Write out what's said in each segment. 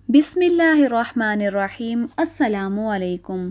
بسم اللہ الرحمن الرحیم۔ السلام علیکم۔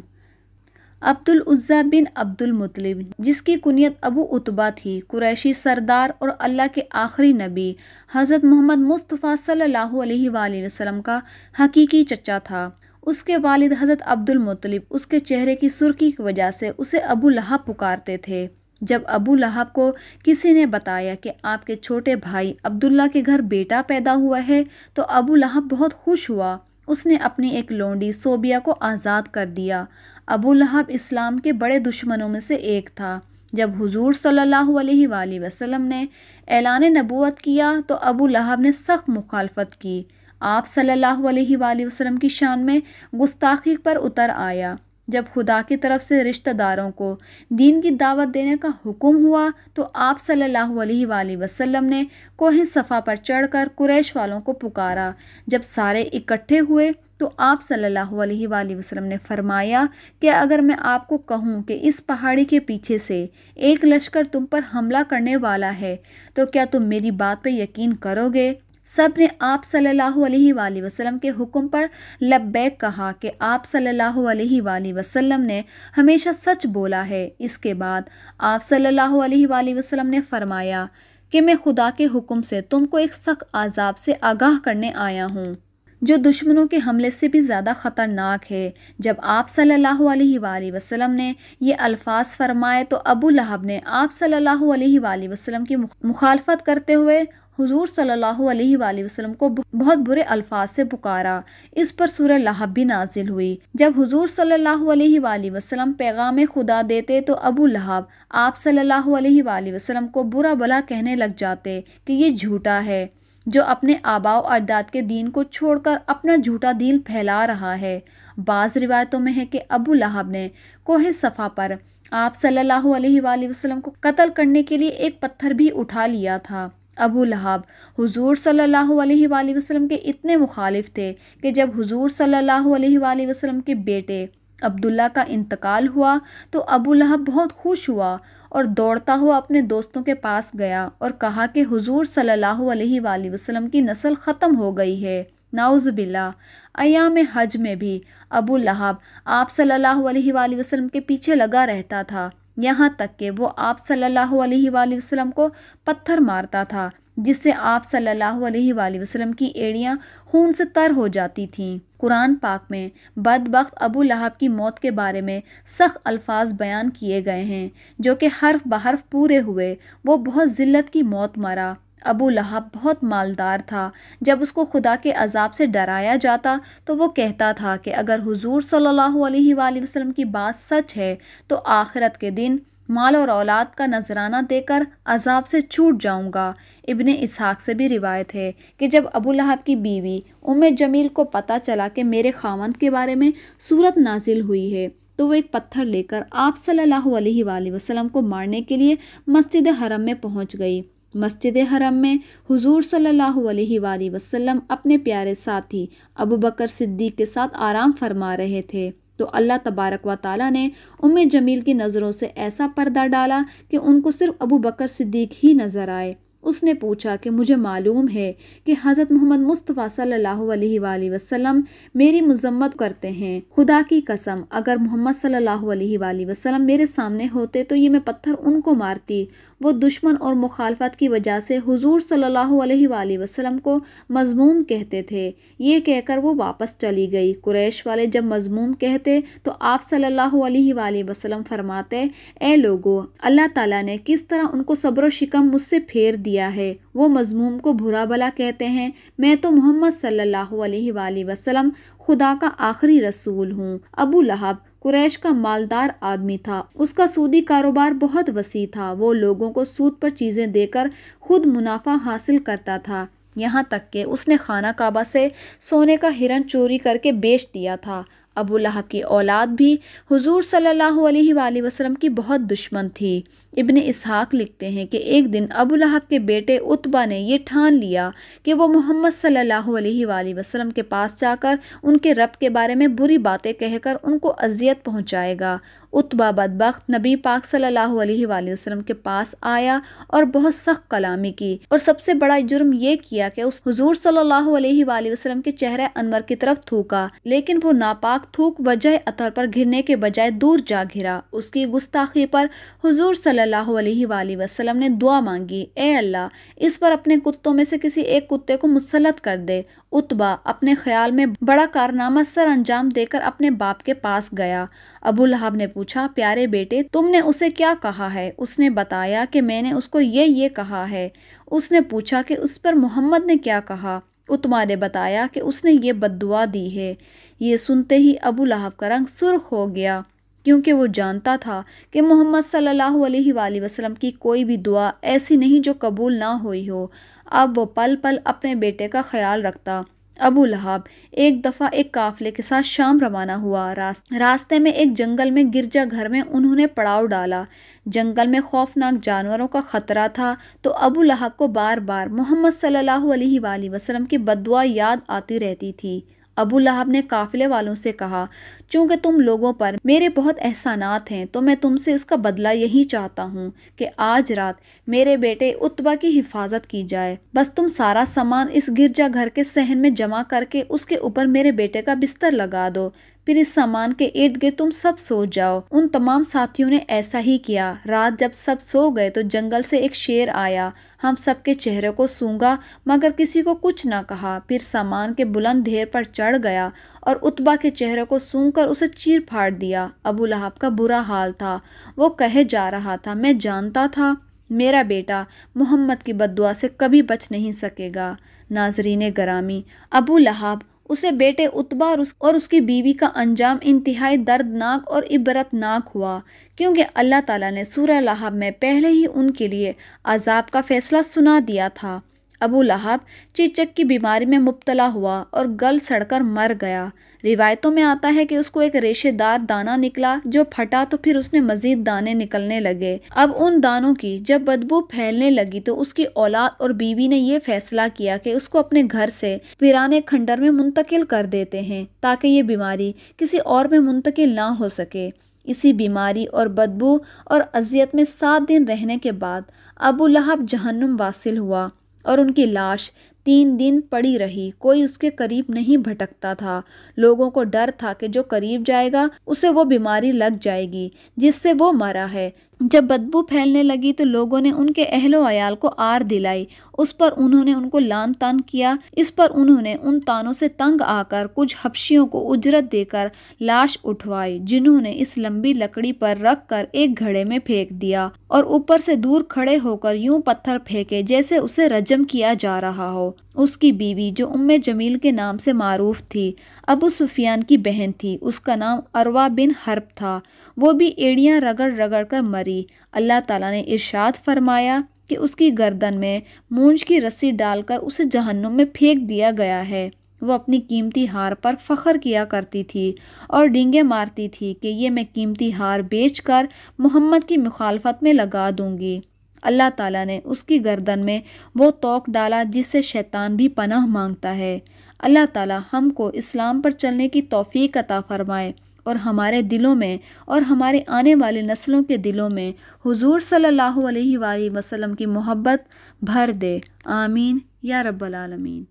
عبد العزیٰ بن عبد المطلب، جس کی کنیت ابو عتبہ تھی، قریشی سردار اور اللہ کے آخری نبی حضرت محمد مصطفیٰ صلی اللہ علیہ وآلہ وسلم کا حقیقی چچا تھا۔ اس کے والد حضرت عبد المطلب اس کے چہرے کی سرخی کی وجہ سے اسے ابو لہب پکارتے تھے۔ جب ابو لہب کو کسی نے بتایا کہ آپ کے چھوٹے بھائی عبداللہ کے گھر بیٹا پیدا ہوا ہے تو ابو لہب بہت خوش ہوا۔ اس نے اپنی ایک لونڈی صوبیہ کو آزاد کر دیا۔ ابو لہب اسلام کے بڑے دشمنوں میں سے ایک تھا۔ جب حضور صلی اللہ علیہ وآلہ وسلم نے اعلان نبوت کیا تو ابو لہب نے سخت مخالفت کی۔ آپ صلی اللہ علیہ وآلہ وسلم کی شان میں گستاخی پر اتر آیا۔ جب خدا کی طرف سے رشتہ داروں کو دین کی دعوت دینے کا حکم ہوا تو آپ صلی اللہ علیہ وآلہ وسلم نے کوہ صفا پر چڑھ کر قریش والوں کو پکارا۔ جب سارے اکٹھے ہوئے تو آپ صلی اللہ علیہ وآلہ وسلم نے فرمایا کہ اگر میں آپ کو کہوں کہ اس پہاڑی کے پیچھے سے ایک لشکر تم پر حملہ کرنے والا ہے تو کیا تم میری بات پہ یقین کرو گے؟ سب نے آپ صلی اللہ علیہ وآلہ وسلم کے حکم پر لبیک کہا کہ آپ صلی اللہ علیہ وآلہ وسلم نے ہمیشہ سچ بولا ہے۔ اس کے بعد آپ صلی اللہ علیہ وآلہ وسلم نے فرمایا کہ میں خدا کے حکم سے تم کو ایک سخت عذاب سے آگاہ کرنے آیا ہوں جو دشمنوں کے حملے سے بھی زیادہ خطرناک ہے۔ جب آپ صلی اللہ علیہ وآلہ وسلم نے یہ الفاظ فرمائے تو ابو لہب نے آپ صلی اللہ علیہ وآلہ وسلم کی مخالفت کرتے ہوئے حضور صلی اللہ علیہ وآلہ وسلم کو بہت برے الفاظ سے پکارا۔ اس پر سورہ لہب بھی نازل ہوئی۔ جب حضور صلی اللہ علیہ وآلہ وسلم پیغام خدا دیتے تو ابو لہب آپ صلی اللہ علیہ وآلہ وسلم کو برا بھلا کہنے لگ جاتے کہ یہ جھوٹا ہے جو اپنے آباء و اجداد کے دین کو چھوڑ کر اپنا جھوٹا دین پھیلا رہا ہے۔ بعض روایتوں میں ہے کہ ابو لہب نے کوہ صفا پر آپ صلی اللہ علیہ وآلہ وسلم کو قتل کرنے کے لیے ایک پتھر بھی اٹھا لیا تھا۔ ابو لہب حضور صلی اللہ علیہ وآلہ وسلم کے اتنے مخالف تھے کہ جب حضور صلی اللہ علیہ وآلہ وسلم کے بیٹے عبداللہ کا انتقال ہوا تو ابو لہب بہت خوش ہوا اور دوڑتا ہوا اپنے دوستوں کے پاس گیا اور کہا کہ حضور صلی اللہ علیہ وآلہ وسلم کی نسل ختم ہو گئی ہے۔ نعوذ باللہ۔ ایام حج میں بھی ابو لہب آپ صلی اللہ علیہ وآلہ وسلم کے پیچھے لگا رہتا تھا، یہاں تک کہ وہ آپ صلی اللہ علیہ وآلہ وسلم کو پتھر مارتا تھا جس سے آپ صلی اللہ علیہ وآلہ وسلم کی ایڑیاں خون سے تر ہو جاتی تھیں۔ قرآن پاک میں بدبخت ابو لہب کی موت کے بارے میں سخت الفاظ بیان کیے گئے ہیں جو کہ حرف بحرف پورے ہوئے۔ وہ بہت ذلت کی موت مرا۔ ابو لہب بہت مالدار تھا۔ جب اس کو خدا کے عذاب سے ڈرایا جاتا تو وہ کہتا تھا کہ اگر حضور صلی اللہ علیہ وآلہ وسلم کی بات سچ ہے تو آخرت کے دن مال اور اولاد کا نذرانہ دے کر عذاب سے چھوٹ جاؤں گا۔ ابن اسحاق سے بھی روایت ہے کہ جب ابو لہب کی بیوی جمیل کو پتہ چلا کہ میرے خاوند کے بارے میں سورت نازل ہوئی ہے تو وہ ایک پتھر لے کر آپ صلی اللہ علیہ وآلہ وسلم کو مارنے کے لیے مسجد حرم میں پہنچ گئی۔ مسجد حرم میں حضور صلی اللہ علیہ وآلہ وسلم اپنے پیارے ساتھی ابو بکر صدیق کے ساتھ آرام فرما رہے تھے تو اللہ تبارک و تعالیٰ نے جمیل کی نظروں سے ایسا پردہ ڈالا کہ ان کو صرف ابو بکر صدیق ہی نظر آئے۔ اس نے پوچھا کہ مجھے معلوم ہے کہ حضرت محمد مصطفیٰ صلی اللہ علیہ وآلہ وسلم میری مذمت کرتے ہیں۔ خدا کی قسم اگر محمد صلی اللہ علیہ وآلہ وسلم میرے سامنے ہوتے تو یہ میں پتھر ان کو مارتی۔ وہ دشمن اور مخالفت کی وجہ سے حضور صلی اللہ علیہ وآلہ وسلم کو مذموم کہتے تھے۔ یہ کہہ کر وہ واپس چلی گئی۔ قریش والے جب مذموم کہتے تو آپ صلی اللہ علیہ وآلہ وسلم فرماتے، اے لوگو، اللہ تعالیٰ نے کس طرح ان کو صبر و شکم مجھ سے پھیر دیا ہے۔ وہ مذموم کو برا بھلا کہتے ہیں، میں تو محمد صلی اللہ علیہ وآلہ وسلم خدا کا آخری رسول ہوں۔ ابو لہب قریش کا مالدار آدمی تھا۔ اس کا سودی کاروبار بہت وسیع تھا۔ وہ لوگوں کو سود پر چیزیں دے کر خود منافع حاصل کرتا تھا، یہاں تک کہ اس نے خانہ کعبہ سے سونے کا ہرن چوری کر کے بیچ دیا تھا۔ ابو لہب کی اولاد بھی حضور صلی اللہ علیہ وآلہ وسلم کی بہت دشمن تھی۔ ابن اسحاق لکھتے ہیں کہ ایک دن ابو لہب کے بیٹے عتبہ نے یہ ٹھان لیا کہ وہ محمد صلی اللہ علیہ وآلہ وسلم کے پاس جا کر ان کے رب کے بارے میں بری باتیں کہہ کر ان کو اذیت پہنچائے گا۔ عتبہ بدبخت نبی پاک صلی اللہ علیہ وآلہ وسلم کے پاس آیا اور بہت سخت کلامی کی، اور سب سے بڑا جرم یہ کیا کہ اس حضور صلی اللہ علیہ وآلہ وسلم کے چہرہ انور کی طرف تھوکا، لیکن وہ ناپاک تھوک وجہ اثر پر گرنے کے بجائے دور جا گرا۔ اس کی گستاخی پر حضور صلی اللہ علیہ وآلہ وسلم نے دعا مانگی، اے اللہ اس پر اپنے کتوں میں سے کسی ایک کتے کو مسلط کر دے۔ عتبہ اپنے خیال میں بڑا کارنامہ سر انجام دے کر اپنے باپ کے پاس گیا۔ ابو لہب نے پوچھا، پیارے بیٹے تم نے اسے کیا کہا ہے؟ اس نے بتایا کہ میں نے اس کو یہ کہا ہے۔ اس نے پوچھا کہ اس پر محمد نے کیا کہا؟ عتبہ نے بتایا کہ اس نے یہ بد دعا دی ہے۔ یہ سنتے ہی ابو لہب کا رنگ سرخ ہو گیا، کیونکہ وہ جانتا تھا کہ محمد صلی اللہ علیہ وآلہ وسلم کی کوئی بھی دعا ایسی نہیں جو قبول نہ ہوئی ہو۔ اب وہ پل پل اپنے بیٹے کا خیال رکھتا۔ ابو لہب ایک دفعہ ایک قافلے کے ساتھ شام روانہ ہوا۔ راستے میں ایک جنگل میں گرجا گھر میں انہوں نے پڑاؤ ڈالا۔ جنگل میں خوفناک جانوروں کا خطرہ تھا، تو ابو لہب کو بار بار محمد صلی اللہ علیہ وآلہ وسلم کی بد دعا یاد آتی رہتی تھی۔ ابو لہب نے قافلے والوں سے کہا، چونکہ تم لوگوں پر میرے بہت احسانات ہیں تو میں تم سے اس کا بدلہ یہی چاہتا ہوں کہ آج رات میرے بیٹے عتبہ کی حفاظت کی جائے۔ بس تم سارا سامان اس گرجا گھر کے صحن میں جمع کر کے اس کے اوپر میرے بیٹے کا بستر لگا دو، پھر اس سامان کے ارد گرد تم سب سو جاؤ۔ ان تمام ساتھیوں نے ایسا ہی کیا۔ رات جب سب سو گئے تو جنگل سے ایک شیر آیا، ہم سب کے چہرے کو سونگا مگر کسی کو کچھ نہ کہا، پھر سامان کے بلند ڈھیر پر چڑھ گیا اور عتبہ کے چہرے کو سونگ کر اسے چیر پھاڑ دیا۔ ابو لہب کا برا حال تھا، وہ کہے جا رہا تھا، میں جانتا تھا میرا بیٹا محمد کی بد دعا سے کبھی بچ نہیں سکے گا۔ ناظرین گرامی، ابو لہب، اسے بیٹے عتبہ اور اس کی بیوی کا انجام انتہائی دردناک اور عبرتناک ہوا، کیونکہ اللہ تعالیٰ نے سورہ لہب میں پہلے ہی ان کے لیے عذاب کا فیصلہ سنا دیا تھا۔ ابو لہب چیچک کی بیماری میں مبتلا ہوا اور گل سڑ کر مر گیا۔ روایتوں میں آتا ہے کہ اس کو ایک ریشے دار دانہ نکلا جو پھٹا تو پھر اس نے مزید دانے نکلنے لگے۔ اب ان دانوں کی جب بدبو پھیلنے لگی تو اس کی اولاد اور بیوی نے یہ فیصلہ کیا کہ اس کو اپنے گھر سے ویرانے کھنڈر میں منتقل کر دیتے ہیں تاکہ یہ بیماری کسی اور میں منتقل نہ ہو سکے۔ اسی بیماری اور بدبو اور اذیت میں 7 دن رہنے کے بعد ابو لہب جہنم واصل ہوا اور ان کی لاش 3 دن پڑی رہی۔ کوئی اس کے قریب نہیں بھٹکتا تھا۔ لوگوں کو ڈر تھا کہ جو قریب جائے گا اسے وہ بیماری لگ جائے گی جس سے وہ مرا ہے۔ جب بدبو پھیلنے لگی تو لوگوں نے ان کے اہل و عیال کو آر دلائی، اس پر انہوں نے ان کو لعن طعن کیا۔ اس پر انہوں نے ان طعنوں سے تنگ آ کر کچھ حبشیوں کو اجرت دے کر لاش اٹھوائی، جنہوں نے اس لمبی لکڑی پر رکھ کر ایک گھڑے میں پھینک دیا اور اوپر سے دور کھڑے ہو کر یوں پتھر پھینکے جیسے اسے رجم کیا جا رہا ہو۔ اس کی بیوی جو جمیل کے نام سے معروف تھی، ابو سفیان کی بہن تھی، اس کا نام عروہ بن حرب تھا، وہ بھی ایڑیاں رگڑ رگڑ کر مری۔ اللہ تعالیٰ نے ارشاد فرمایا کہ اس کی گردن میں مونج کی رسی ڈال کر اسے جہنم میں پھینک دیا گیا ہے۔ وہ اپنی قیمتی ہار پر فخر کیا کرتی تھی اور ڈینگیں مارتی تھی کہ یہ میں قیمتی ہار بیچ کر محمد کی مخالفت میں لگا دوں گی۔ اللہ تعالیٰ نے اس کی گردن میں وہ توق ڈالا جس سے شیطان بھی پناہ مانگتا ہے۔ اللہ تعالیٰ ہم کو اسلام پر چلنے کی توفیق عطا فرمائے اور ہمارے دلوں میں اور ہمارے آنے والی نسلوں کے دلوں میں حضور صلی اللہ علیہ وآلہ وسلم کی محبت بھر دے۔ آمین یا رب العالمین۔